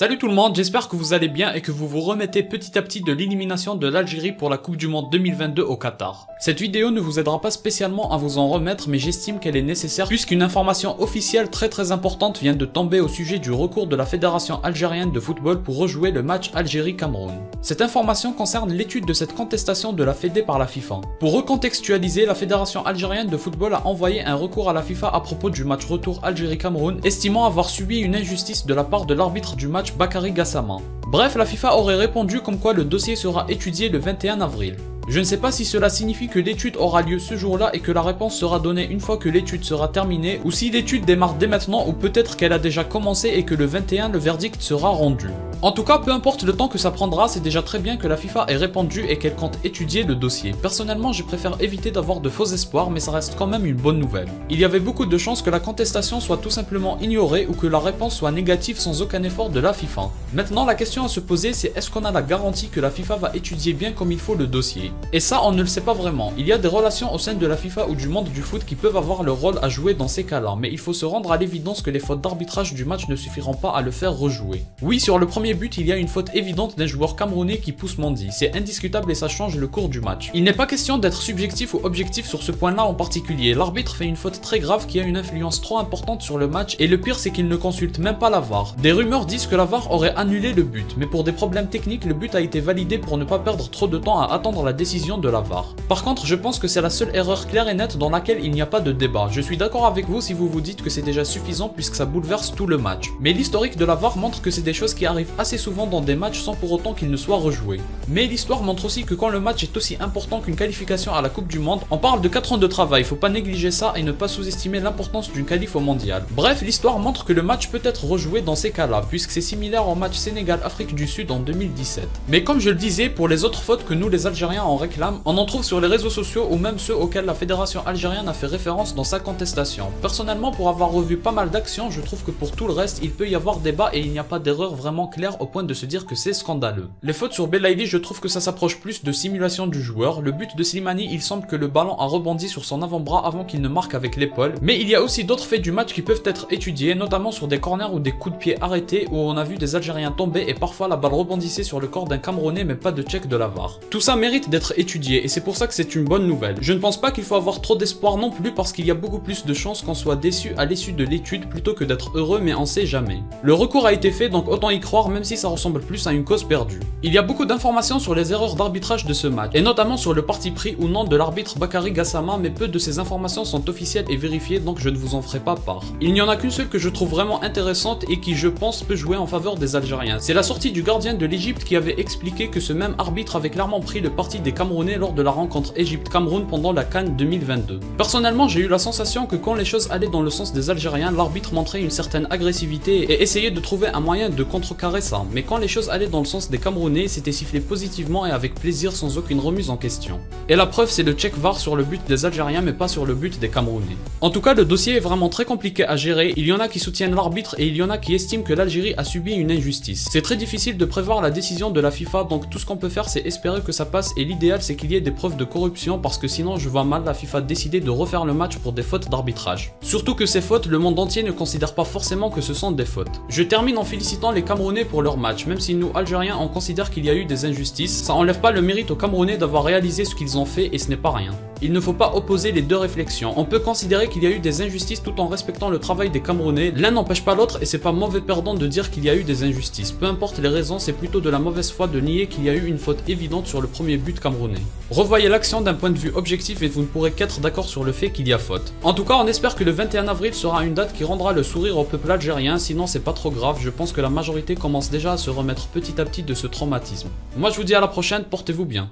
Salut tout le monde, j'espère que vous allez bien et que vous vous remettez petit à petit de l'élimination de l'Algérie pour la Coupe du Monde 2022 au Qatar. Cette vidéo ne vous aidera pas spécialement à vous en remettre, mais j'estime qu'elle est nécessaire puisqu'une information officielle très importante vient de tomber au sujet du recours de la Fédération algérienne de football pour rejouer le match Algérie-Cameroun. Cette information concerne l'étude de cette contestation de la Fédé par la FIFA. Pour recontextualiser, la Fédération algérienne de football a envoyé un recours à la FIFA à propos du match retour Algérie-Cameroun, estimant avoir subi une injustice de la part de l'arbitre du match Bakary Gassama. Bref, la FIFA aurait répondu comme quoi le dossier sera étudié le 21 avril. Je ne sais pas si cela signifie que l'étude aura lieu ce jour-là et que la réponse sera donnée une fois que l'étude sera terminée, ou si l'étude démarre dès maintenant, ou peut-être qu'elle a déjà commencé et que le 21 le verdict sera rendu. En tout cas, peu importe le temps que ça prendra, c'est déjà très bien que la FIFA ait répondu et qu'elle compte étudier le dossier. Personnellement, je préfère éviter d'avoir de faux espoirs, mais ça reste quand même une bonne nouvelle. Il y avait beaucoup de chances que la contestation soit tout simplement ignorée ou que la réponse soit négative sans aucun effort de la FIFA. Maintenant, la question à se poser, c'est est-ce qu'on a la garantie que la FIFA va étudier bien comme il faut le dossier? Et ça, on ne le sait pas vraiment. Il y a des relations au sein de la FIFA ou du monde du foot qui peuvent avoir leur rôle à jouer dans ces cas-là, mais il faut se rendre à l'évidence que les fautes d'arbitrage du match ne suffiront pas à le faire rejouer. Oui, sur le premier but, il y a une faute évidente d'un joueur camerounais qui pousse Mendy. C'est indiscutable et ça change le cours du match. Il n'est pas question d'être subjectif ou objectif sur ce point-là en particulier. L'arbitre fait une faute très grave qui a une influence trop importante sur le match et le pire c'est qu'il ne consulte même pas la VAR. Des rumeurs disent que la VAR aurait annulé le but, mais pour des problèmes techniques, le but a été validé pour ne pas perdre trop de temps à attendre la décision de la VAR. Par contre, je pense que c'est la seule erreur claire et nette dans laquelle il n'y a pas de débat. Je suis d'accord avec vous si vous vous dites que c'est déjà suffisant puisque ça bouleverse tout le match. Mais l'historique de la VAR montre que c'est des choses qui arrivent assez souvent dans des matchs sans pour autant qu'ils ne soient rejoués. Mais l'histoire montre aussi que quand le match est aussi important qu'une qualification à la Coupe du Monde, on parle de 4 ans de travail, faut pas négliger ça et ne pas sous-estimer l'importance d'une qualif au mondial. Bref, l'histoire montre que le match peut être rejoué dans ces cas-là, puisque c'est similaire au match Sénégal-Afrique du Sud en 2017. Mais comme je le disais, pour les autres fautes que nous les Algériens en réclament, on en trouve sur les réseaux sociaux ou même ceux auxquels la Fédération algérienne a fait référence dans sa contestation. Personnellement, pour avoir revu pas mal d'actions, je trouve que pour tout le reste, il peut y avoir débat et il n'y a pas d'erreur vraiment claire au point de se dire que c'est scandaleux. Les fautes sur Belaïli, je trouve que ça s'approche plus de simulation du joueur. Le but de Slimani, il semble que le ballon a rebondi sur son avant-bras avant qu'il ne marque avec l'épaule. Mais il y a aussi d'autres faits du match qui peuvent être étudiés, notamment sur des corners ou des coups de pied arrêtés où on a vu des Algériens tomber et parfois la balle rebondissait sur le corps d'un Camerounais mais pas de check de la VAR. Tout ça mérite d'être étudié et c'est pour ça que c'est une bonne nouvelle. Je ne pense pas qu'il faut avoir trop d'espoir non plus parce qu'il y a beaucoup plus de chances qu'on soit déçu à l'issue de l'étude plutôt que d'être heureux, mais on sait jamais. Le recours a été fait donc autant y croire même si ça ressemble plus à une cause perdue. Il y a beaucoup d'informations sur les erreurs d'arbitrage de ce match, et notamment sur le parti pris ou non de l'arbitre Bakary Gassama, mais peu de ces informations sont officielles et vérifiées donc je ne vous en ferai pas part. Il n'y en a qu'une seule que je trouve vraiment intéressante et qui je pense peut jouer en faveur des Algériens. C'est la sortie du gardien de l'Égypte qui avait expliqué que ce même arbitre avait clairement pris le parti des Camerounais lors de la rencontre Égypte-Cameroun pendant la CAN 2022. Personnellement, j'ai eu la sensation que quand les choses allaient dans le sens des Algériens, l'arbitre montrait une certaine agressivité et essayait de trouver un moyen de contrecarrer ça, mais quand les choses allaient dans le sens des Camerounais, c'était sifflé positivement et avec plaisir sans aucune remise en question. Et la preuve, c'est le check VAR sur le but des Algériens mais pas sur le but des Camerounais. En tout cas, le dossier est vraiment très compliqué à gérer, il y en a qui soutiennent l'arbitre et il y en a qui estiment que l'Algérie a subi une injustice. C'est très difficile de prévoir la décision de la FIFA, donc tout ce qu'on peut faire c'est espérer que ça passe et l'idéal c'est qu'il y ait des preuves de corruption parce que sinon je vois mal la FIFA décider de refaire le match pour des fautes d'arbitrage. Surtout que ces fautes, le monde entier ne considère pas forcément que ce sont des fautes. Je termine en félicitant les Camerounais pour leur match, même si nous Algériens on considère qu'il y a eu des injustices, ça enlève pas le mérite aux Camerounais d'avoir réalisé ce qu'ils ont fait et ce n'est pas rien. Il ne faut pas opposer les deux réflexions. On peut considérer qu'il y a eu des injustices tout en respectant le travail des Camerounais. L'un n'empêche pas l'autre et c'est pas mauvais perdant de dire qu'il y a eu des injustices. Peu importe les raisons, c'est plutôt de la mauvaise foi de nier qu'il y a eu une faute évidente sur le premier but camerounais. Revoyez l'action d'un point de vue objectif et vous ne pourrez qu'être d'accord sur le fait qu'il y a faute. En tout cas, on espère que le 21 avril sera une date qui rendra le sourire au peuple algérien, sinon c'est pas trop grave, je pense que la majorité commence déjà à se remettre petit à petit de ce traumatisme. Moi je vous dis à la prochaine, portez-vous bien.